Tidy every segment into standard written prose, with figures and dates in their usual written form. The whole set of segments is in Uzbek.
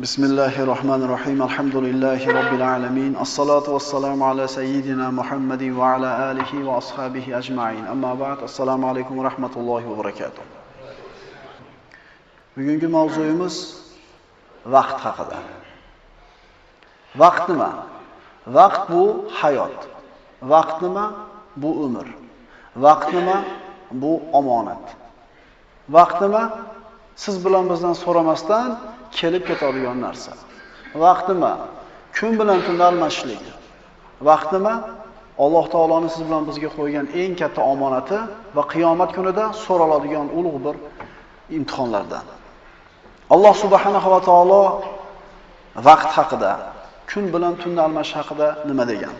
Bismillahirrahmanirrahim. Alhamdulillahi Rabbil alamin. As-salatu was-salamu ala sayyidina Muhammadin wa ala alihi wa ashabihi ajma'in. Amma ba'd. Assalomu alaykum va rahmatullohi va barakatuh. Bugungi mavzuyimiz vaqt haqida. Vaqt nima? Vaqt bu hayot. Vaqt nima? Bu umr. Vaqt nima? Bu omonat. Vaqt nima? Siz bilan bizdan so'ramasdan kelib ketadigan narsa. Vaqt nima? Kun bilan tunni almashishlik. Vaqt nima? Alloh taoloning siz bilan bizga qo'ygan eng katta omonati va qiyomat kunida so'raladigan ulug' bir imtihonlardan. Alloh subhanahu va taolo vaqt haqida, kun bilan tunni almashish haqida nima degan?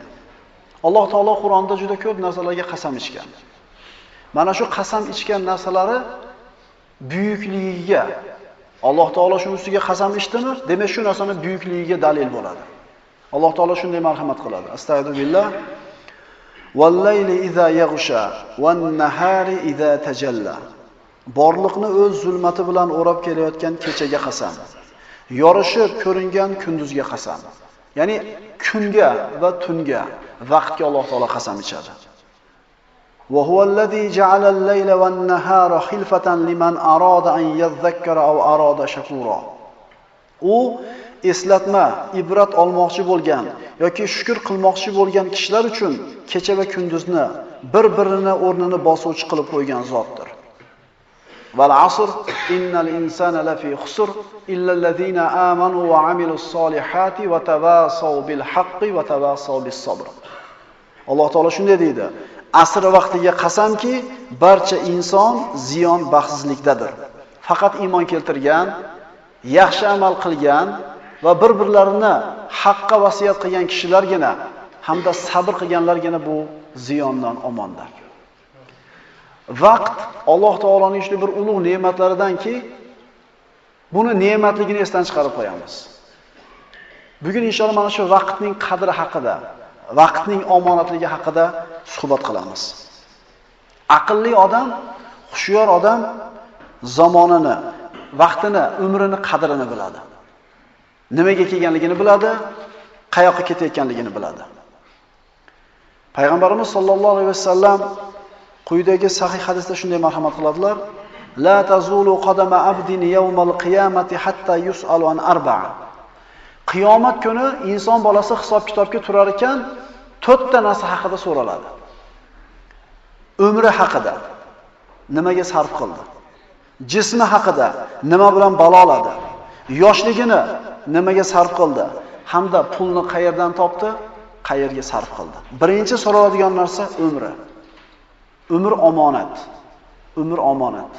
Alloh taolo Qur'onda juda ko'p narsalarga qasam ichgan. Mana shu qasam ichgan narsalari buyukligiga Alloh taolo shuning ustiga qasam ichdimi? Demak, shu narsaning buyukligiga dalil bo'ladi. Alloh taolo shunday marhamat qiladi. Astagfirullah. Val-layli iza yaghsha wan-nahari iza tajalla. Borliqni o'z zulmati bilan o'rab kelayotgan kechaga qasam. Yorishib ko'ringan kunduzga qasam. Ya'ni kunga va tunga, vaqtga Alloh taolo qasam ichadi. Wa huwa allazi ja'ala al-layla wan-nahara khilfatan liman arada an yadhakkara aw arada shakura. U eslatma, ibrat olmoqchi bo'lgan yoki shukr qilmoqchi bo'lgan kishilar uchun kecha va kunduzni bir-birini o'rnini bosuvchi qilib qo'ygan zotdir. Val asr innal insana lafi khusr illa allazina amanu va amilus solihati va tawasaw bil haqqi va tawasaw bis sabr. Alloh taolo shunday deydi: asr vaqtiga qasamki, barcha inson ziyon baxtsizlikdadir. Faqat iymon keltirgan, yaxshi amal qilgan va bir-birlarini haqqa vasiyat qilgan kishilargina hamda sabr qilganlargina bu ziyondan omondir. Vaqt Alloh taoloning shunday bir ulug' ne'matlaridanki, buni ne'matligini esdan chiqarib qo'yamiz. Bugun inshaalloh mana shu vaqtning qadri haqida, vaqtning omonatligi haqida suhbat qilamiz. Aqlli odam, xushyor odam zamonini, vaqtini, umrini qadrini biladi. Nimaga kelganligini biladi, qayoqqa ketayotganligini biladi. Payg'ambarimiz sollallohu alayhi vasallam quyidagi sahih hadisda shunday marhamat qiladilar: La tazulu qadama abdin yawmal qiyamati hatta yus'alu an arba'a. Qiyomat kuni inson bolasi hisob-kitobga turar ekan, 4 ta narsa haqida so'raladi. Umri haqida, nimaga sarf qildi? Jismi haqida, nima bilan baloladi? Yoshligini nimaga sarf qildi? Hamda pulni qayerdan topdi, qayerga sarf qildi? Birinchi so'raladigan narsa umri. Umr omonat. Umr omonat.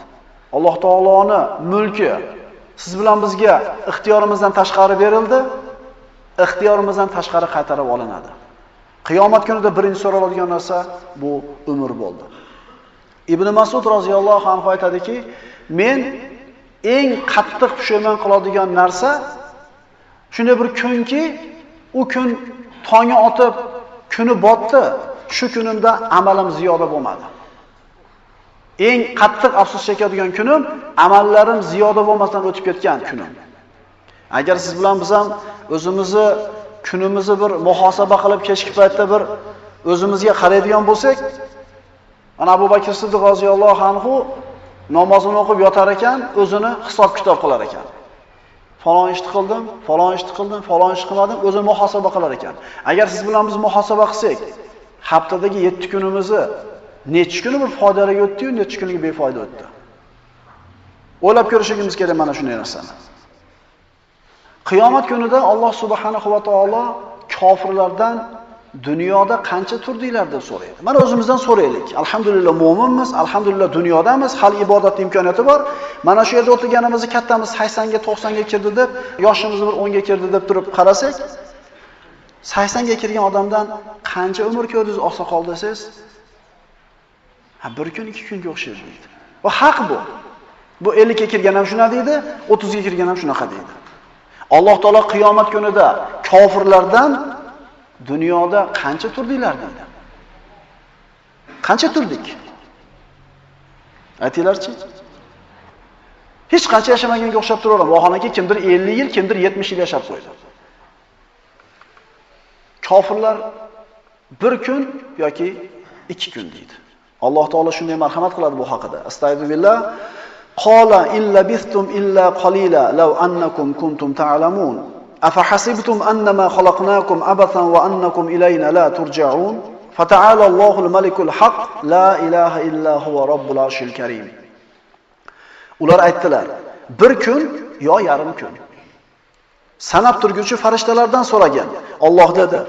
Alloh taoloning mulki siz bilan bizga ixtiyorimizdan tashqari berildi, ixtiyorimizdan tashqari qaytarib olinadi. Qiyomat kunida birinchi so'raladigan narsa bu umr bo'ldi. Ibn Mas'ud roziyallohu anhu aytadiki, men eng qattiq pushaymon qiladigan narsa shunday bir kunki, u kun tongi otib, kuni botdi, shu kunimda amalim ziyoda bo'lmadi. Eng qattiq afsus chekadigan kunim amallarim ziyoda bo'lmasdan o'tib ketgan kunim. Agar siz bilan biz ham o'zimizni kunimizni bir muhosaba qilib kechki paytda bir o'zimizga qaraydigan bo'lsak, ana Abu Bakr Siddiq roziyallohu anhu namozini o'qib yotar ekan, o'zini hisob-kitob qilar ekan. Falon ishni qildim, falon ishni qildim, falon ishni qilmadim, o'zini muhosaba qilar ekan. Agar siz bilan biz muhosaba qilsak, haftadagi 7 kunimizni necha kuni bir foydali o'tdi-yu, necha kuniga befoyda o'tdi. O'ylab ko'rishimiz kerak mana shunday narsani. Qiyomat kunida Alloh subhanahu va taolo kofirlardan dunyoda qancha turdinglar deb so'raydi. Mana o'zimizdan so'raylik. Alhamdulillah mo'minmiz, alhamdulillah dunyodamiz, hali ibodat imkoniyati bor. Mana shu yerda o'tirganimizni kattamiz 80 ga 90 ga kirdi deb, yoshimiz bir 10 ga kirdi deb turib qarasak, 80 ga kirgan odamdan qancha umr ko'rdingiz oqsoqol desangiz, bir kun, 2 kunga o'xshaydi deydi. Va haq bu. Bu 50 ga kirgan ham shuna deydi, 30 ga kirgan ham shunaqa deydi. Alloh taolo qiyomat kunida kofirlardan dunyoda qancha turdinglar deydi. Qancha turdik? Aytinglarchi? Hech qancha yashamaganga o'xshab turaveradi. Vaholanki kimdir 50 yil, kimdir 70 yil yashab qo'ydi. Kofirlar bir kun yoki 2 kun deydi. Alloh taolo shunday marhamat qiladi bu haqida. Astagfirullah. Qala illa bistum illa qalila law annakum kuntum ta'lamun. Afahasibtum annama khalaqnakum abathan wa annakum ilayna la turja'un. Fata'ala Allohul malikul haq la ilaha illa huwa robbul arshil karim. Ular aytdilar, bir kun yo yarim kun. Sanab turguvchi farishtalardan so'ragan. Alloh dedi,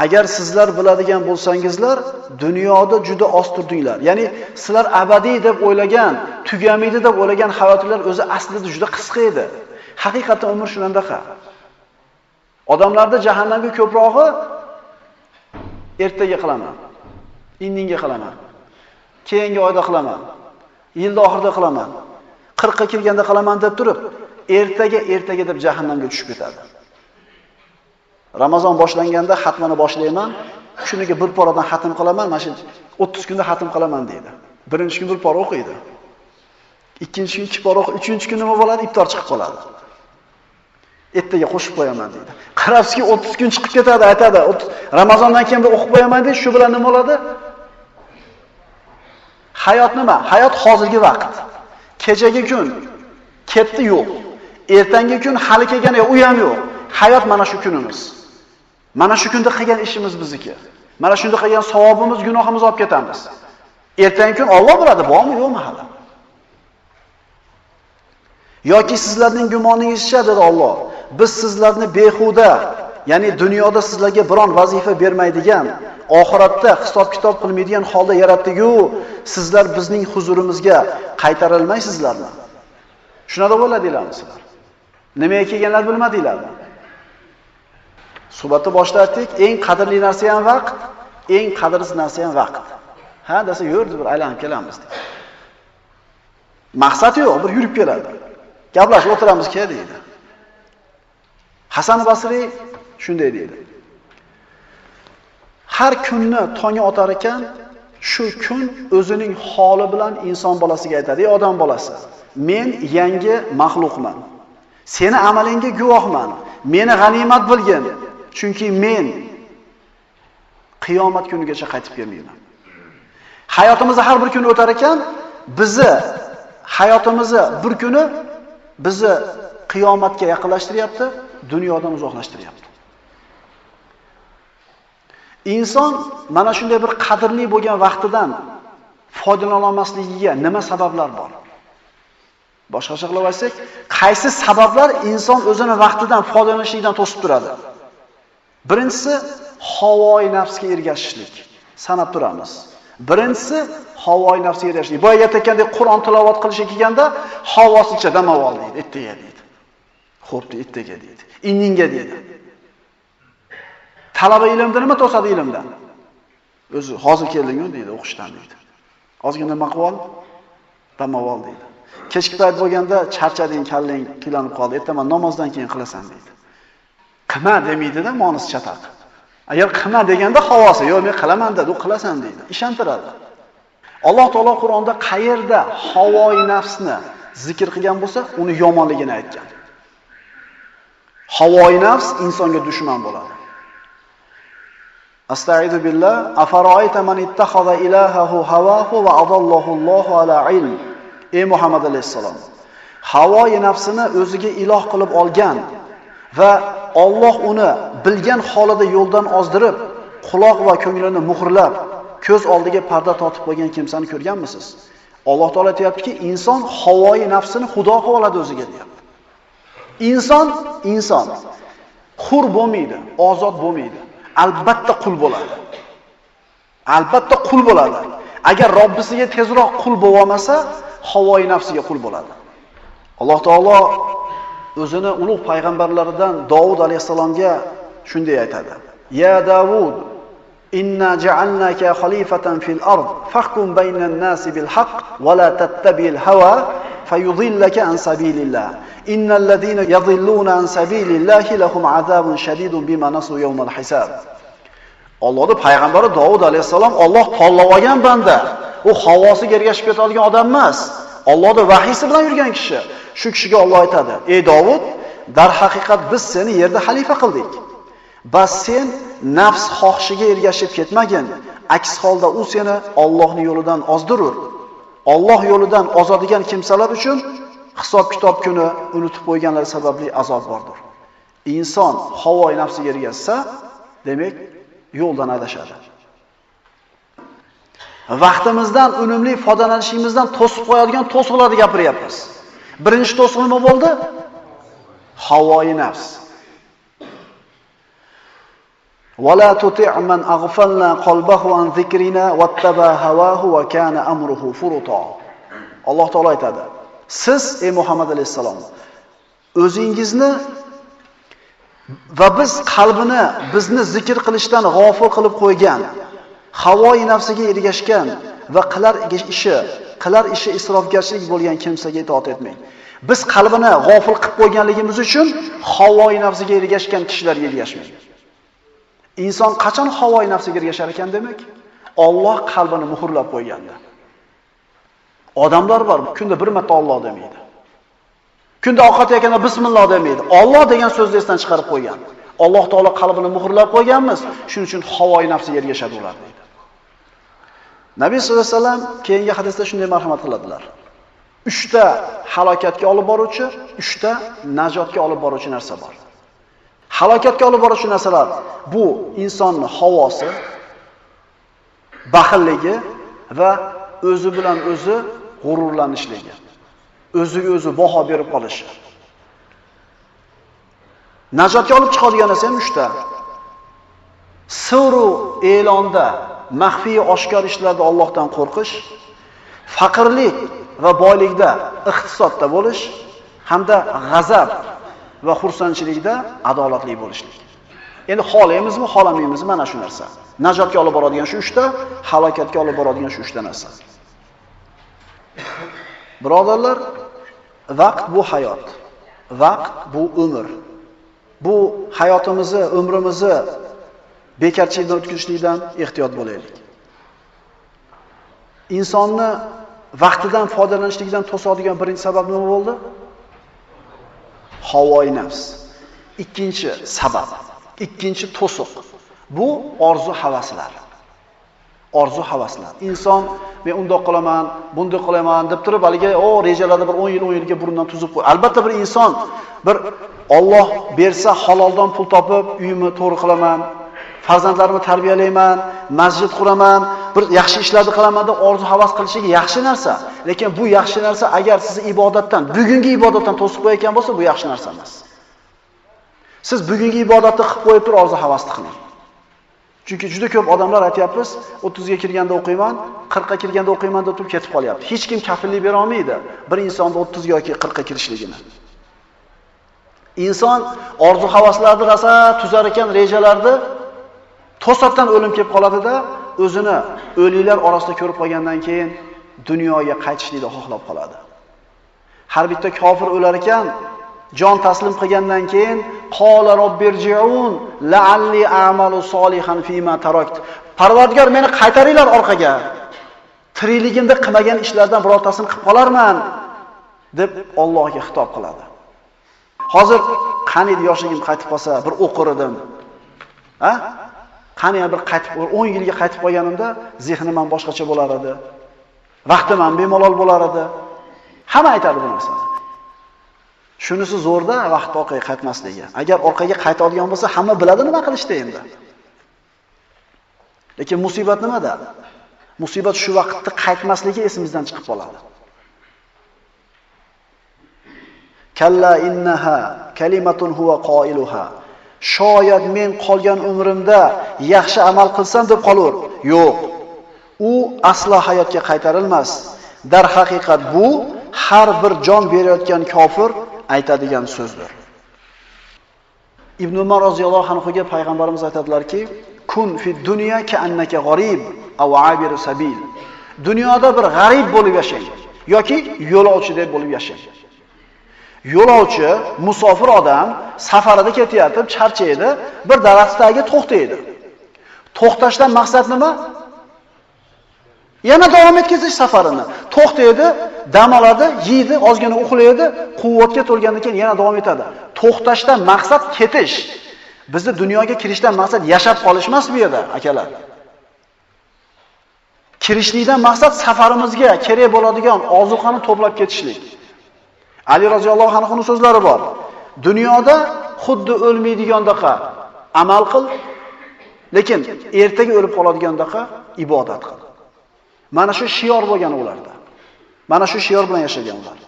agar sizlar biladigan bo'lsangizlar, dunyoda juda oz turdinglar. Ya'ni sizlar abadiy deb o'ylagan, tugamaydi deb o'ylagan hayotinglar o'zi aslida juda qisqa edi. Haqiqatan umr shunandaqa. Odamlarda jahannamga ko'prog'i ertaga qilaman, indinga qilaman, keyingi oyda qilaman, yilda oxirida qilaman, 40 ga kirganda qilaman deb turib, ertaga deb jahannamga tushib ketadi. Ramazon boshlanganda xatmani boshlayman, kuniga bir paradan xatm qilaman, mana shu 30 kunda xatm qilaman deydi. Birinchi kun bir para o'qiydi. Ikkinchi kun 2 para o'qiydi, uchinchi kun nima bo'ladi? Iftor chiqib qoladi. Ertaga qo'shib qo'yaman deydi. Qarabski 30 kun chiqib ketadi, aytadi. Ramazondan keyin bir o'qib qo'yaman deydi, shu bilan nima bo'ladi? Hayot nima? Hayot hozirgi vaqt. Kechagi kun ketdi yo'q. Ertangi kun hali kelgani yo'q, u ham yo'q. Hayot mana shu kunimiz. Mana shu kunda qilgan ishimiz bizniki. Mana shunda qilgan savobimiz, gunohimiz olib ketamiz. Ertangi kun Alloh biladi, bormi yo'qmi hali. Yoki sizlarning gumoningizcha dedi Alloh, biz sizlarni behuda, ya'ni dunyoda sizlarga biron vazifa bermaydigan, oxiratda hisob-kitob qilmaydigan holda yaratdik-ku, sizlar bizning huzurimizga qaytarilmaysizlarmi? Shunada bo'ladinglarmi sizlar? Nimaga kelganlar bilmadinglarmi? Suhbatni boshida aytdik, eng qadrli narsa ham vaqt, eng qadrsiz narsa ham vaqt. Ha, desa yurdi bir aylanib kelamiz deydi. Maqsad yo'q, bir yurib keladi. Gaplashib o'tiramiz ke deydi. Hasan Basriy shunday deydi. Har kunni tongi otar ekan, shu kun o'zining holi bilan inson bolasiga aytadi, ey odam bolasi, men yangi maxluqman. Seni amalingga guvohman. Meni g'animat bilgin, chunki men qiyomat kunigacha qaytib kelmayman. Hayotimizni har bir kun o'tar ekan, bizni hayotimizni bir kuni bizni qiyomatga yaqinlashtiryapti, dunyodan uzoqlashtiryapti. Inson mana shunday bir qadrli bo'lgan vaqtidan foydalana olmasligiga nima sabablar bor? Boshqacha qilib aytsak, qaysi sabablar inson o'zini vaqtidan foydalanishlikdan to'sib turadi? Birinchisi havoi nafsga ergashishlik. Sanab turamiz. Birinchisi havoi nafsga ergashishlik. Boya aytgandek Qur'on tilovat qilishga kelganda havosicha damab ol deydi, ertaga deydi. Xo'p, ertaga deydi. Indinga deydi. Talaba ilmdan nima to'sadi ilmdan? O'zi hozir kelding-ku deydi, o'qishdan deydi. Ozgina maqvol, damab ol deydi. Kechki payt bo'lganda charchading, kallang qilanib qoldi. Ertaman namozdan keyin qilasan deydi. Qilma demaydi-da, monis chataq. Agar qilma deganda havosi, yo'q men qilaman dedi, u qilasan deydi. Ishontiradi. Alloh taolo Qur'onda qayerda havoi nafsni zikr qilgan bo'lsa, uni yomonligini aytgan. Havoi nafs insonga dushman bo'ladi. Astagfiru billah, afaro'ayta man ittakhadha ilahahu hawahu va adallahu Allohu ala ilm. Ey Muhammad alayhisalom, havoi nafsini o'ziga iloh qilib olgan va Alloh uni bilgan holida yo'ldan ozdirib, quloq va ko'nglini muhrlab, ko'z oldiga parda tortib qo'ygan kimsani ko'rganmisiz? Alloh taolo aytayaptiki, inson havoi nafsini xudo qilib oladi o'ziga deyapti. Inson hur bo'lmaydi, ozod bo'lmaydi. Albatta qul bo'ladi. Albatta qul bo'ladi. Agar Robbisiga tezroq qul bo'lib olmasa, havoi nafsiga qul bo'ladi. Alloh taolo o'zini ulug' payg'ambarlaridan Davud alayhisalomga shunday aytadi. Ya Davud, inna ja'alnaka khalifatan fil ard, fahkum baynan nasi bil haqq va la tattabi'il hawa fayudillaka an sabilillah. Innal ladina yadhilluna an sabilillahi lahum azabun shadidun bima nasu yawmal hisab. Allohning payg'ambari Davud alayhisalom Alloh tanlab olgan banda. U havosiga ergashib ketadigan odam emas. Allohning vahiysi bilan yurgan kishi. Shu kishiga Alloh aytadi: "Ey Davud, dar haqiqat biz seni yerda xalifa qildik. Bas sen nafs xohishiga ergashib ketmagin. Aks holda u seni Allohning yo'lidan ozdirur. Alloh yo'lidan ozadigan kimsalar uchun hisob-kitob kuni unutib qo'yganlar sababli azob bordir." Inson havoy nafsiga ergashsa, demak, yo'ldan adashadi. Vaqtimizdan unumli foydalanishimizdan to'sib qo'yadigan to'siqlarni gapiryapmiz. Birinchi to'siq nima bo'ldi? Havoy nafs. Wala tuti' man aghfalna qalbahu an zikrina wattaba hawahu wa kana amruhu furuta. Alloh taolo aytadi: "Siz ey Muhammad alayhisalom, o'zingizni va biz qalbini bizni zikr qilishdan g'ofil qilib qo'ygan, havoy nafsiga ergashgan va qilar ishi isrofgarchilik bo'lgan kimsaga itoat etmang." Biz qalbini g'ofil qilib qo'yganligimiz uchun havoy nafsiga ergashgan kishilarga ergashmang. Inson qachon havoy nafsiga ergashar ekan demak? Alloh qalbini muhrlab qo'yganda. Odamlar bor, kunda bir marta Alloh demaydi. Kunda ovqat yeganda bismillah demaydi. Alloh degan so'zni esdan chiqarib qo'ygan. Alloh taolo qalbini muhrlab qo'yganmiz, shuning uchun havoy nafsiga ergashadi ular deydi. Nabiy sollallohu alayhi vasallam keyingi hadisda shunday marhamat qiladilar: 3 ta halokatga olib boruvchi, 3 ta najotga olib boruvchi narsa bor. Halokatga olib boruvchi narsalar bu insonning havosi, baxilligi va o'zi bilan o'zi g'ururlanishligi. O'ziga o'zi baho berib qolishi. Najotga olib chiqadigan narsa ham 3 ta. Sirru e'londa, maxfiy oshkor ishlarda Allohdan qo'rqish, faqirlik va boylikda, iqtisodda bo'lish hamda g'azab va xursandchilikda adolatli bo'lishlik. Endi xohlaymizmi, xohlamaymizmi mana shu narsa. Najotga olib boradigan shu 3 ta, halokatga olib boradigan shu 3 ta narsa. Birodarlar, vaqt bu hayot. Vaqt bu umr. Bu hayotimizni, umrimizni bekarchilikdan o'tkazishlikdan ehtiyot bo'laylik. Insonni vaqtidan foydalanishlikdan to'sadigan birinchi sabab nima bo'ldi? Havoy nafs. Ikkinchi sabab, ikkinchi to'siq. Bu orzu-havaslar. Orzu-havaslar. Inson men undoq qilaman, bundoq qilaman deb turib, haligi rejalarda bir 10 yilga burundan tuzib qo'y. Albatta bir inson bir Alloh bersa haloldan pul topib, uyimni to'g'ri qilaman, farzandlarimni tarbiyalayman, masjid quraman, bir yaxshi ishlarni qilaman deb orzu-havas qilishligi yaxshi narsa. Lekin bu yaxshi narsa agar sizni ibodatdan, bugungi ibodatdan to'sib qo'yayotgan bo'lsa, bu yaxshi narsa emas. Siz bugungi ibodatni qilib qo'yib turib orzu-havasni qiling. Chunki juda ko'p odamlar aytayapmiz, 30 ga kirganda o'qiyman, 40 ga kirganda o'qiyman deb turib ketib qolyapti. Hech kim kafillik bera olmaydi bir insonni 30 yoki 40 ga kirishligini. Inson orzu-havaslarni rosa tuzar ekan, rejalarni to'satdan o'lim kelib qoladi-da, o'zini o'liklar orasida ko'rib qolgandan keyin dunyoga qaytishlikni xohlab qoladi. Har bitta kofir o'lar ekan, jon taslim qilgandan keyin qola robbirji'un la'alli a'malu solihan fima tarakt. Parvardigor, meni qaytaringlar orqaga. Tirikligimda qilmagan ishlardan birortasini qilib qolarman deb Allohga xitob qiladi. Hozir qani yoshligim qaytib qolsa, bir o'qir edim. Ha? Qani bir qaytib 10 yilga qaytib qolganimda zehnim ham boshqacha bo'lar edi. Vaqtim ham bemalol bo'lar edi. Hamma aytadi bu narsani. Shunisi zo'rda vaqt orqaga qaytmasligi. Agar orqaga qaytadigan bo'lsa, hamma biladi nima qilishdi endi. Lekin musibat nimada? Musibat shu vaqtda qaytmasligi esimizdan chiqib qoladi. Kalla innaha kalimatun huwa qailuha. Shoyat men qolgan umrimda yaxshi amal qilsam deb qolur. Yo'q. U aslo hayotga qaytarilmas. Dar haqiqat bu har bir jon berayotgan kofir aytadigan so'zdir. Ibn Umar roziyallohu anhuga payg'ambarimiz aytadilarki, kun fi dunya ka'annaka g'arib aw 'abir sabil. Dunyoda bir g'arib bo'lib yashang yoki yo'lovchi deb bo'lib yashang. Yo'lovchi, musofir odam safarida ketayotib, charchaydi, bir daraxt tagiga to'xtaydi. To'xtashdan maqsad nima? Yana davom etkazish safarini. To'xtaydi, dam oladi, yeydi, ozgina uxlaydi, quvvatga to'lgandan keyin yana davom etadi. To'xtashdan maqsad ketish. Bizni dunyoga kirishdan maqsad yashab qolish emas bu yerda, akalar. Kirishlikdan maqsad safarimizga kerak bo'ladigan ozuqani to'plab ketishlik. Ali roziyallohu anhuning so'zlari bor. Dunyoda xuddi o'lmaydigandaqa amal qil, lekin ertaga o'lib qoladigandaqa ibodat qil. Mana shu shior bo'lgan ularda. Mana shu shior bilan yashagan ular.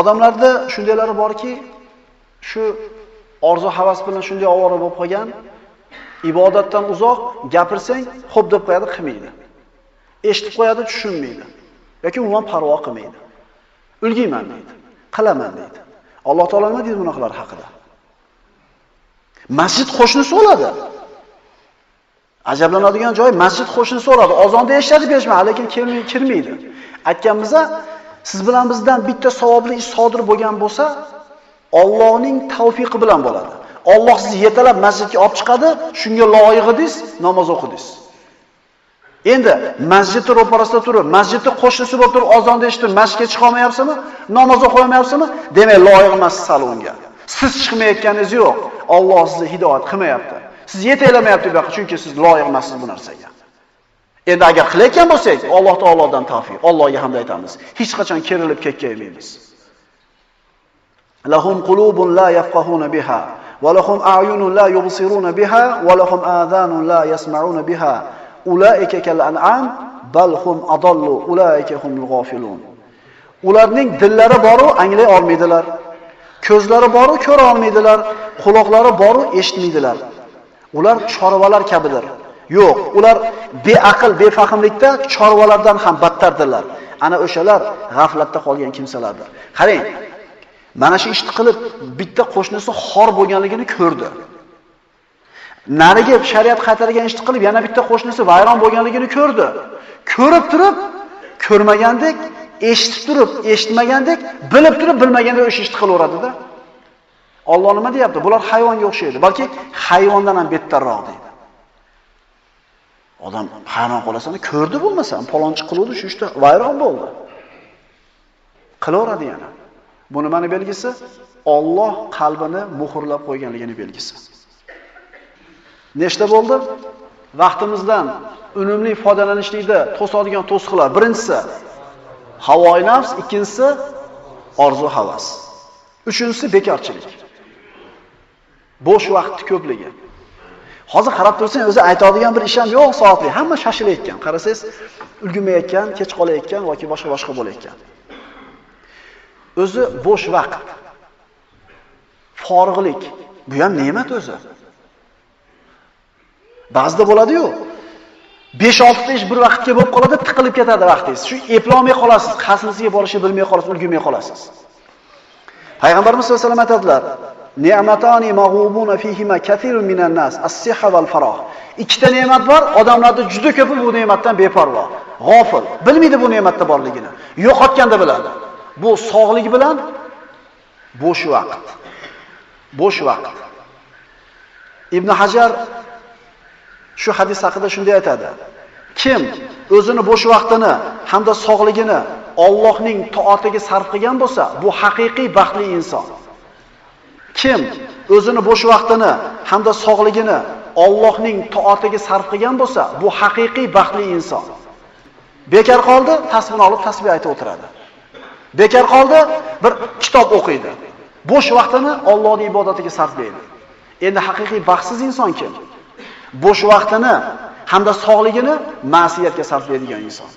Odamlarda shundaylari borki, shu orzu havas bilan shunday ovora bo'lib qolgan, ibodatdan uzoq gapirsang, xo'p deb qo'yadi, qilmaydi. Eshitib qo'yadi, tushunmaydi. yoki umuman parvo qilmaydi. Ulgiyman deydi, qilaman deydi. Alloh taolo nima deydi bunaqilar haqida? Masjid qo'shnisi bo'ladi. Ajablanadigan joy masjid qo'shnisi bo'ladi. Ozonda eshitadi berishma, lekin kirmaydi. Aytganimizda, siz bilan bizdan bitta savobli ish sodir bo'lgan bo'lsa, Allohning tavfiqi bilan bo'ladi. Alloh sizni yetalab masjidga olib chiqadi, shunga loyiq edingiz, namoz o'qidingiz. Endi masjidning ro'parasida turib, masjidning qo'shnisi bo'lib turib, ozonda eshitib, masjidga chiqa olmayapsizmi? Namoz o'qiy olmayapsizmi? Demak, loyiq emas salonga. Siz chiqmayotganingiz yo'q. Alloh sizni hidoyat qilmayapti. Siz yetelamayapti bu yoqqa, chunki siz loyiq emassiz bu narsaga. Endi agar qilayotgan bo'lsak, Alloh taolodan tavfiq, Allohga hamd aytamiz. Hech qachon kerilib ketmaymiz. Lahum qulubun la yafqahuna biha va lahum a'yunun la yubsiruna biha va lahum adhanun la yasma'una biha. Ulaika kal an'am bal hum adallu ulaika humul ghafilun. Ularning dillari boru anglay olmaydilar. Ko'zlari boru ko'ra olmaydilar, quloqlari boru eshitmaydilar. Ular chorvalar kabidir. Yo'q, ular beaql, befahmlikda chorvalardan ham battardirlar. Ana o'shalar g'aflatda qolgan kimsalardir. Qarang, mana shu ishni qilib bitta qo'shnisi xor bo'lganligini ko'rdi. Nariga shariat qaytargan ishni qilib yana bitta qo'shnisi vayron bo'lganligini ko'rdi. Ko'rib turib, ko'rmagandek, eshitib turib, eshitmagandek, bilib turib, bilmagandek o'sha ishni qilaveradi-da. Alloh nima deyapti? Bular hayvonga o'xshaydi, balki hayvondan ham bettarroq deydi. Odam hayron qolasan, ko'rdi bo'lmasam, palonchi qiluvdi, shu ishda vayron bo'ldi. Qilaveradi yana. Bu nimaning belgisi? Alloh qalbini muhrlab qo'yganligining belgisi. Nechta bo'ldi? Vaqtimizdan unumli foydalanishlikda to'sadigan to'siqlar. Birinchisi havoyi nafs, ikkinchisi orzu havas. Uchinchisi bekorchilik. Bo'sh vaqtni ko'pligi. Hozir qarab tursang, o'zi aytadigan bir ish ham yo'q soatli, hamma shashilayotgan. Qarasangiz, ulgurmayotgan, kech qolayotgan yoki boshqa bo'layotgan. O'zi bo'sh vaqt, forig'lik, bu ham ne'mat o'zi. Ba'zida bo'ladi-yu, 5-6 ta ish bir vaqtga bo'lib qoladi, tiqilib ketadi vaqtingiz. Shu eplolmay qolasiz, qasinizga borishni bilmay qolasiz, ulgurmay qolasiz. Payg'ambarimiz sollallohu alayhi vasallam aytadilar: "Ni'matani mag'ubuna fihima kathirun minan nas, as-sihha wal farah." Ikkita ne'mat bor, odamlarda juda ko'pi bu ne'matdan beparvo, g'ofil, bilmaydi bu ne'matda borligini. Yo'qotganda biladi. Bu sog'lik bilan bo'sh vaqt. Bo'sh vaqt. Ibn Hajar shu hadis haqida shunday aytadi: kim o'zini bo'sh vaqtini hamda sog'ligini Allohning toatiga sarf qilgan bo'lsa, bu haqiqiy baxtli inson. Kim o'zini bo'sh vaqtini hamda sog'ligini Allohning toatiga sarf qilgan bo'lsa, bu haqiqiy baxtli inson. Bekar qoldi, tasbihni olib tasbih aytib o'tiradi. Bekar qoldi, bir kitob o'qiydi. Bo'sh vaqtini Allohning ibodatiga sarflaydi. Endi haqiqiy baxtsiz inson kim? Bo'sh vaqtini hamda sog'ligini ma'siyatga sarflaydigan inson.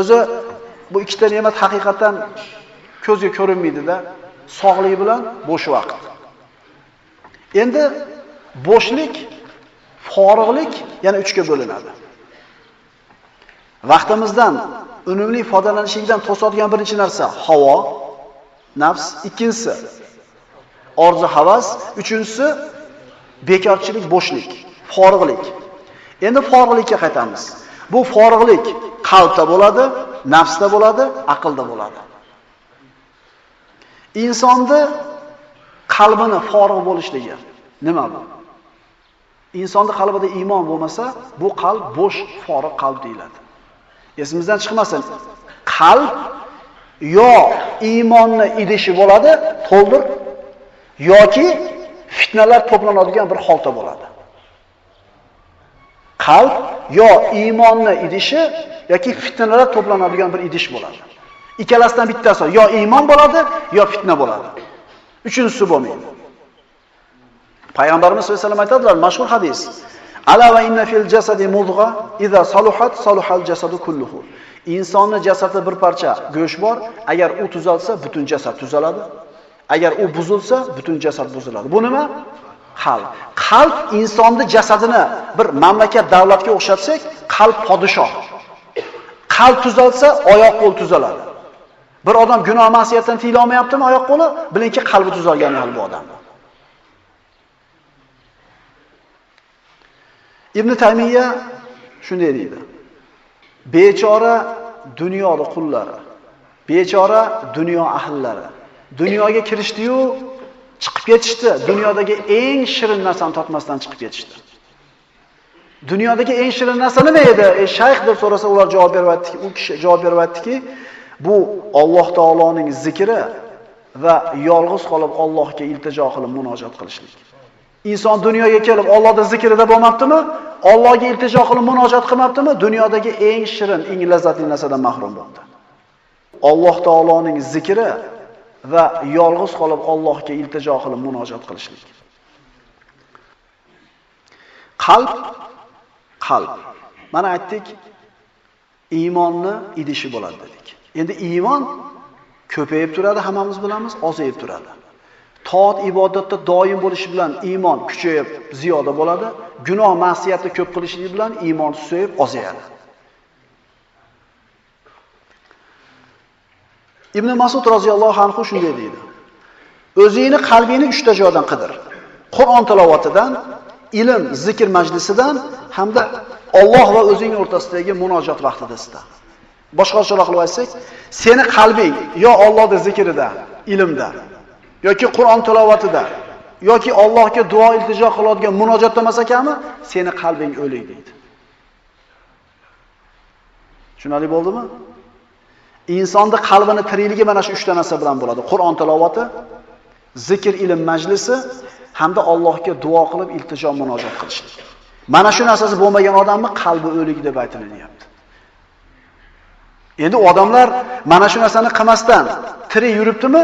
O'zi bu ikkita ne'mat haqiqatan ko'zga ko'rinmaydi-da, sog'lik bilan bo'sh vaqt. Endi bo'shlik, forig'lik yana 3 ga bo'linadi. Vaqtimizdan unumli foydalanishlikdan to'sadigan birinchi narsa havo, nafs, ikkinchisi orzu havas, uchinchisi bekorchilik, bo'shlik, forig'lik. Endi forig'likka qaytamiz. Bu forig'lik qalbda bo'ladi, nafsda bo'ladi, aqlda bo'ladi. Insonni qalbini forigʼ bo'lishligi nima bu? Insonning qalbida iymon bo'lmasa, bu qalb bo'sh, foriq qalb deyiladi. Esimizdan chiqmasin. Qalb yo iymonni idishi bo'ladi, to'ldir, yoki fitnalar to'planadigan bir xolta bo'ladi. Qalb yo iymonni idishi yoki fitnalar to'planadigan bir idish bo'ladi. Ikkalasidan bittasi yo iymon bo'ladi, yo fitna bo'ladi. Uchinchisi bo'lmaydi. Payg'ambarimiz sollallohu alayhi vasallam aytadilar, mashhur hadis: "Ala va inna fil jasadi mudgha, idza saluhat saluhal jasadu kulluhu." Insonning jasadida bir parcha go'sht bor, agar u tuzalsa, butun jasad tuzaladi. Agar u buzilsa, butun jasad buziladi. Bu nima? Qalb. Qalb insonning jasadini bir mamlakat, davlatga o'xshatsak, qalb podshoh. Qalb tuzalsa, oyoq qo'l tuzaladi. Bir odam gunoh ma'siyatdan tiyila olmayaptimi oyoq qo'li? Bilingki, qalbi tuzalgan hal bu odam. Ibn Taymiyya shunday deydi: bechora dunyoning qullari, bechora dunyo ahllari dunyoga kirishdi-yu, chiqib ketishdi. Dunyodagi eng shirin narsani totmasdan chiqib ketishdi. Dunyodagi eng shirin narsa nima edi? Shayx deb so'rasa, ular javob beryaptiki, u kishi javob beryaptiki, bu Alloh taoloning zikri va yolg'iz qolib Allohga iltijo qilib munojat qilishlik. Inson dunyoga kelib Allohning zikrida bo'lmabdimi? Allohga iltijo qilib munojat qilmabdimi? Dunyodagi eng shirin, eng lazzatli narsadan mahrum bo'ldi. Alloh taoloning zikri va yolg'iz qolib Allohga iltijo qilib munojat qilishlik. Qalb. Mana aytdik, iymonni idishi bo'ladi dedik. Endi iymon ko'payib turadi, hammamiz bilamiz, ozayib turadi. Toat ibodatda doim bo'lishi bilan iymon kuchayib, ziyoda bo'ladi. Gunoh, ma'siyatni ko'p qilishligi bilan iymon susayib, ozayadi. Ibn Mas'ud roziyallohu anhu shunday deydi: o'zingni qalbingni 3 ta joydan qidir. Qur'on tilovatidan, ilm, zikr majlisidan hamda Alloh va o'zing o'rtasidagi munojat vaqtida ista. Boshqacharoq qilib aytsak, seni qalbing yo Allohning zikrida, ilmda, yoki Qur'on tilovatida, yoki Allohga duo iltijo qiladigan munojatda emas ekanmi, seni qalbing o'lik deydi. Tushunarli bo'ldimi? Insonning qalbini tirikligi mana shu 3 ta narsa bilan bo'ladi. Qur'on tilovati, zikr, ilm majlisi hamda Allohga duo qilib iltijo munojat qilishlik. Mana shu narsasi bo'lmagan odamni qalbi o'lik deb aytilyapti. Endi odamlar mana shu narsani qilmasdan tirik yuribdimi?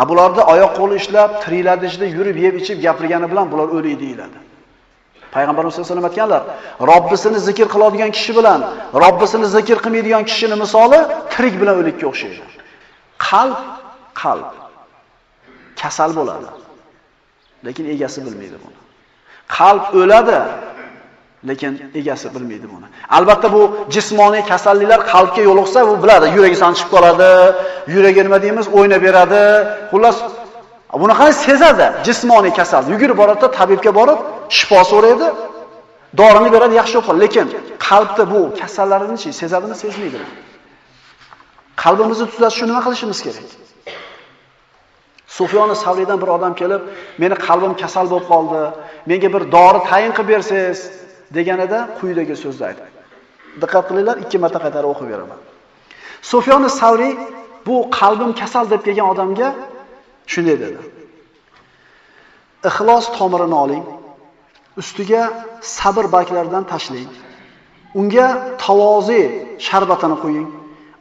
Bularda oyoq qo'li ishlab, tiriklarda ichida yurib, yeb, ichib gapirgani bilan bular o'lik deyiladi. Payg'ambarimiz sollallohu alayhi vasallam aytganlar, Robbisini zikr qiladigan kishi bilan Robbisini zikr qilmaydigan kishining misoli tirik bilan o'likka o'xshaydi. Qalb kasal bo'ladi, lekin egasi bilmaydi buni. Qalb o'ladi, lekin egasi bilmaydi buni. Albatta bu jismoniy kasalliklar qalbga yo'liqsa, u biladi, yuragi sanchib qoladi, yuragi nima deymiz, o'ynab beradi. Xullas, bunaqa sezadi, jismoniy kasal. Yugurib boradi, tabibga borib, shifo so'raydi, dorini beradi, yaxshi bo'ladi. Lekin qalbda bu kasallarini-chi sezadimi, sezmaydi. Qalbimizni tuzatish uchun nima qilishimiz kerak? Sufyon Savriydan bir odam kelib, meni qalbim kasal bo'lib qoldi, menga bir dori tayin qilib bersangiz deganida quyidagi so'zni aytdi. Diqqat qilinglar, 2 marta qaytarib o'qib beraman. Sufyon Savriy bu qalbim kasal deb kelgan odamga shunday dedi: Ixlos tomirini oling, ustiga sabr barglaridan tashlang. Unga tavozi sharbatini qo'ying.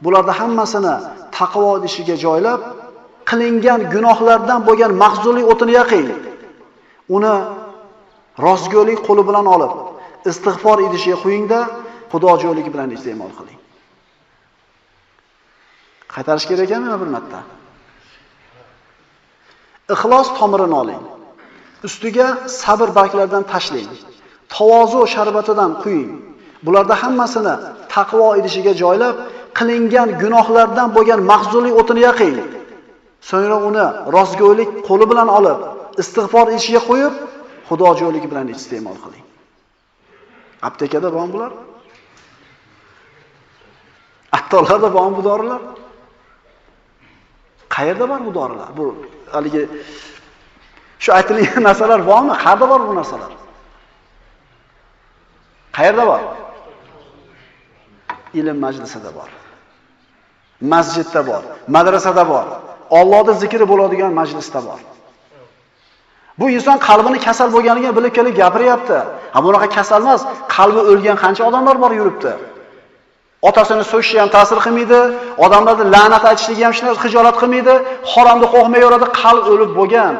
Bularda hammasini taqvo idishiga joylab, qilingan gunohlardan bo'lgan mahzunlik o'tini yaqing. Uni rostgo'ylik qo'li bilan olib, istig'for idishiga qo'ying-da, xudojo'yligi bilan iste'mol qiling. Qaytarish kerak ekanmi bir marta? Ixlos tomirini oling. Ustiga sabr barglaridan tashlang. Tavozu sharbatidan quying. Bularda hammasini taqvo idishiga joylab, qilingan gunohlardan bo'lgan mahzunlik o'tini yaqing. So'ngra uni rostgo'ylik qo'li bilan olib, istig'for idishiga qo'yib, xudojo'yligi bilan iste'mol qiling. Aptekada bormi bular? Attolarda bormi bu dorilar? Qayerda bor bu dorilar? Bu haligi shu aytilgan narsalar bormi? Qayerda bor bu narsalar? Qayerda bor? Ilm majlisida bor. Masjidda bor, madrasada bor, Allohning zikri bo'ladigan majlisda bor. Bu inson qalbini kasal bo'lganligini bilib kelib gapiryapti. Ha bunaqa kasal emas, qalbi o'lgan qancha odamlar bor yuribdi. Otasini so'yishi ham ta'sir qilmaydi, odamlarni la'nat aytishligi ham hijolat qilmaydi, haromni qo'rqmay yuradi, qalb o'lib bo'lgan.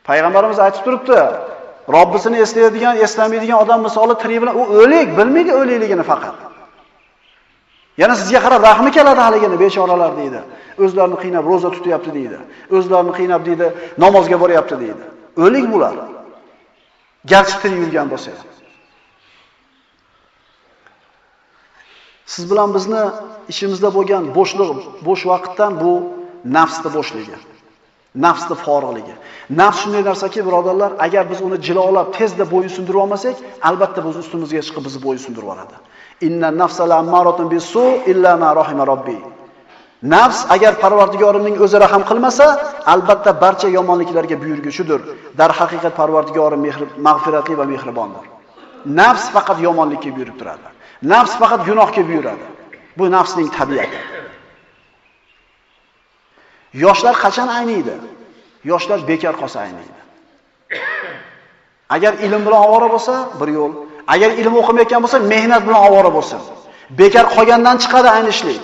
Payg'ambarimiz aytib turibdi, Robbisini eslaydigan, eslamaydigan odam misoli tirik bilan u o'lik, bilmaydi o'likligini faqat. Yana sizga qarab rahmi keladi haligini bechoralar deydi. O'zlarini qiynab roza tutyapti deydi. O'zlarini qiynab deydi, namozga boryapti deydi. O'lik bular. Garchi tirik yurgan bo'lsa ham. Siz bilan bizni ishimizda bo'lgan bo'shliq, bo'sh vaqtdan bu nafsning bo'shligi. Nafsning forig'ligi. Nafs shunday narsaki, birodarlar, agar biz uni jilolab tezda bo'yin sindirib olmasak, albatta biz ustimizga chiqib bizni bo'yin sindirib oladi. Inna nafsala ammaratun bisu illa ma rahima robbi. Nafs agar Parvardigorimning o'zi rahim qilmasa, albatta barcha yomonliklarga buyurguchidir. Dar haqiqat Parvardigorim mag'firatli va mehribondir. Nafs faqat yomonlikka buyurib turadi. Nafs faqat gunohga buyuradi. Bu nafsning tabiati. Yoshlar qachon ayniydi? Yoshlar bekar qolsa ayniydi. Agar ilm bilan ovora bo'lsa, bir yo'l. Agar ilm o'qimayotgan bo'lsa, mehnat bilan ovora bo'lsin. Bekar qolgandan chiqadi aynishlik.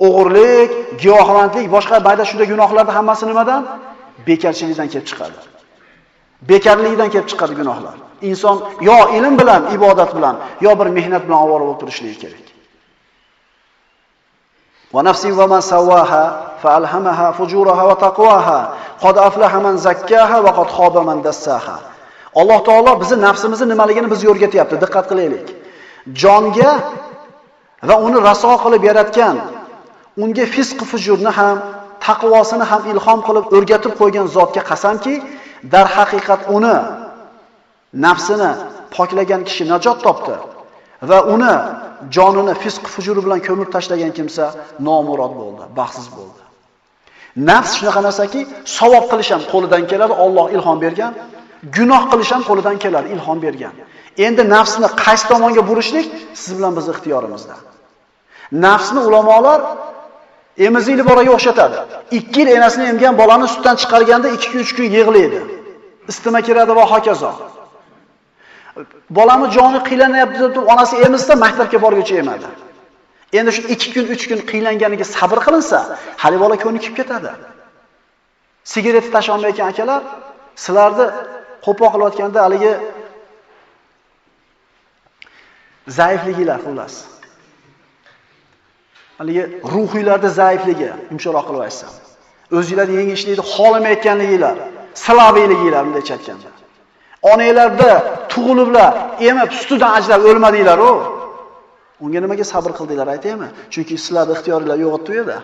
O'g'irlik, giyohvandlik, boshqa bayda shunday gunohlarning hammasi nimadan? Bekarchilikdan kelib chiqadi. Bekarlikdan kelib chiqadi gunohlar. Inson yo ilm bilan, ibodat bilan, yo bir mehnat bilan ovora bo'lib turishligi kerak. Va nafsin va man sawaha fa alhamaha fujuraha va taqwaha qad aflaha man zakkaha va qad khaba man dassaha. Alloh taolo bizni nafsimizni nimaligini bizga o'rgatyapti. Diqqat qilaylik. Jonga va uni raso qilib yaratgan, unga fisq fujurni ham, taqvosini ham ilhom qilib o'rgatib qo'ygan zotga qasamki, dar haqiqat uni nafsini poklagan kishi najot topdi va uni jonini fisq fujuri bilan ko'mib tashlagan kimsa nomurod bo'ldi, baxtsiz bo'ldi. Nafs shunaqa narsaki, savob qilish ham qo'lidan keladi, Alloh ilhom bergan. Gunoh qilish ham qo'lidan keladi, ilhom bergan. Endi nafsni qaysi tomonga burishlik siz bilan biz ixtiyorimizda. Nafsni ulamolar emizikli bolaga o'xshatadi. 2 yil enasini emgan bolani sutdan chiqarganda 2-3 kun yig'laydi. Istima kiradi va hokazo. Bolani joni qiylanyapti deb onasi emizsa, maktabga borguncha emadi. Endi shu 2 kun, 3 kun qiylanganiga sabr qilinsa, hali bola ko'nikib ketadi. Sigaret tasholmayotgan akalar, sizlarni qo'poq qilayotganda haligi zaifligilar xullas. Haligi ruhiylarda zaifligi, yumshoqroq qilib aytsam. O'zingizlarni yangi ishlaydi, xolamayotganligilar, salobiyligilar bunday aytganda. Onalarda tug'iliblar, emib sutidan ajrab o'lmadinglar-ku. Unga nimaga sabr qildinglar aytaymi? Chunki sizlarning ixtiyoringiz yo'q edi u yerda.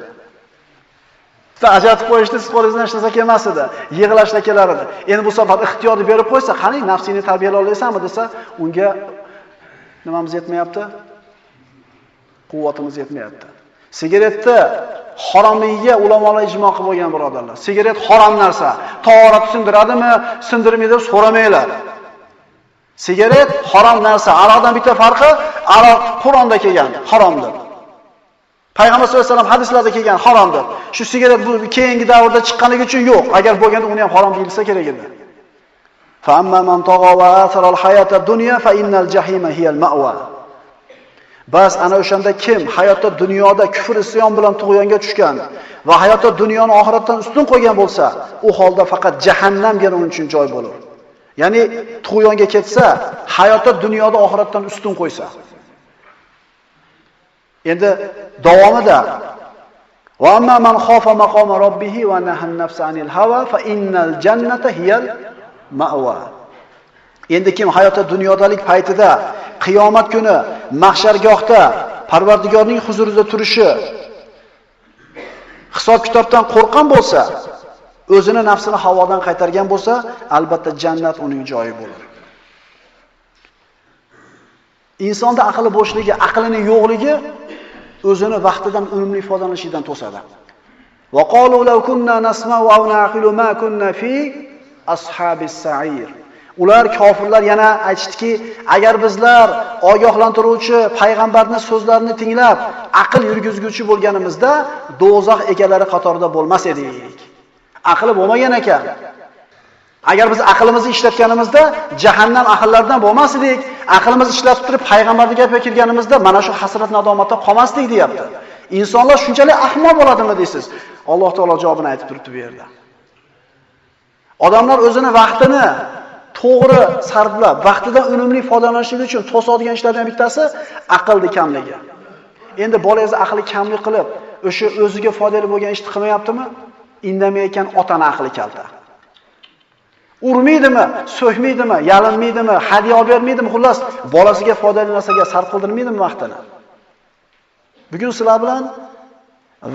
Siz ajratib qo'yishdi, siz qo'lingizdan ishlasa kelmas edi, yig'lashda kelar edi. Endi bu safar ixtiyorni berib qo'ysa, qani nafsingni tarbiyalay olaysanmi desa, unga nimamiz yetmayapti? Quvvatimiz yetmayapti. Sigaretni haromligiga ulamolar ijmo qilib bo'lgan birodarlar. Sigaret harom narsa. Tahorat sindiradimi, sindirmaydi deb so'ramanglar. Sigaret harom narsa. Aroqdan bitta farqi, aroq Qur'onda kelgan, haromdir. Payg'ambar sollallohu alayhi vasallam hadislarda kelgan haromdir. Shu sigaret bu keyingi davrda chiqqanligi uchun yo'q. Agar bo'lganda uni ham harom deyilsa kerak edi. Fa amma man tagha wa athara al-hayata ad-dunya fa innal jahima hiya al-ma'wa. Bas ana o'shanda kim hayotda dunyoda kufr isyon bilan tug'yonga tushgan va hayotda dunyoni oxiratdan ustun qo'ygan bo'lsa, u holda faqat jahannamga uning uchun joy bo'lar. Ya'ni tug'yonga ketsa, hayotda dunyoda oxiratdan ustun qo'ysa. Endi davomida va amma man xofa maqoma robbih va nahan nafsa anil hawa fa innal jannata hiyal ma'wa. Endi kim hayotda dunyodalik paytida qiyomat kuni mahshargohda Parvardigorning huzurida turishi, hisob kitobdan qo'rqgan bo'lsa, o'zini nafsini havodan qaytargan bo'lsa, albatta jannat uning joyi bo'lar. Insonda aqli bo'shligi, aqlining yo'qligi o'zini vaqtidan unumli foydalanishidan to'sadi. Va qalu law kunna nasma'u aw na'qilu ma kunna fi ashabis sa'ir. Ular kofirlar yana aytishdiki, agar bizlar ogohlantiruvchi payg'ambarning so'zlarini tinglab, aql yurgizguvchi bo'lganimizda do'zax egalari qatorida bo'lmas edik. Aqli bo'lmagan ekan. Agar biz aqlimizni ishlatganimizda jahannam ahllaridan bo'lmas edik. Aqlimizni ishlatib turib payg'ambarning gapiga kirganimizda mana shu hasrat nadomatda qolmasdik deyapti. Insonlar shunchalik ahmoq bo'ladimi deysiz? Alloh taolo javobini aytib turibdi bu yerda. Odamlar o'zini vaqtini to'g'ri sarflab, vaqtidan unumli foydalanishligi uchun to'sadigan ishlardan bittasi aqlning kamligi. Endi bolangiz aqli kamlik qilib, o'sha o'ziga foydali bo'lgan ishni qilmayaptimi? Indamayotgan otani aqli kalta. Urmaydimi, so'kmaydimi, yalinmaydimi, hadiya olib bermaydimi, xullas bolasiga foydali narsaga sarf qildirmaydimi vaqtini? Bugun sizlar bilan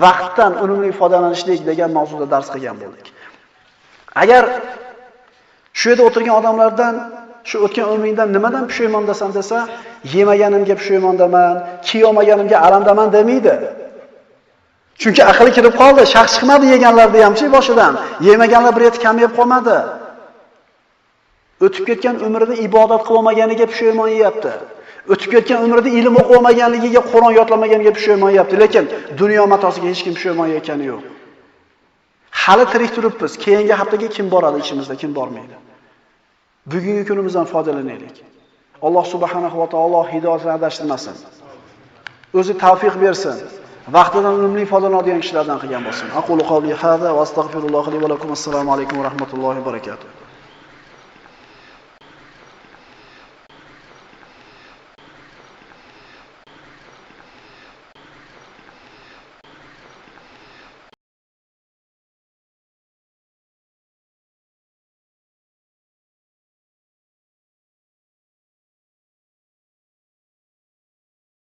vaqtdan unumli foydalanishlik degan mavzuda dars qilgan bo'ldik. Agar shu yerda o'tirgan odamlardan shu o'tgan umringdan nimadan pushaymondasan desa, yemaganimga pushaymondaman, kiyolmaganimga alamdaman demaydi. Chunki aqli kirib qoldi, shax chiqmadi yeganlarda hamchi boshidan. Yemaganlar bir et kamayib qolmadi. O'tib ketgan umrida ibodat qilmaganiga pushaymon yeyapti. O'tib ketgan umrida ilm o'qimaganligiga, Qur'on yodlamaganiga pushaymon yeyapti, lekin dunyo matosiga hech kim pushaymon yeyotgani yo'q. Hali tirik turibmiz. Keyingi haftaga kim boradi ichimizda, kim bormaydi? Bugungi kunimizdan foydalanaylik. Alloh subhanahu va taolo hidoyatni adashtirmasin. O'zi tavfiq bersin. Vaqtidan unumli foydalanadigan kishilardan qilgan bo'lsin. Aqulu qawli hada va astagfirullohi li va lakum. Assalomu alaykum va rahmatullohi va barakatuh.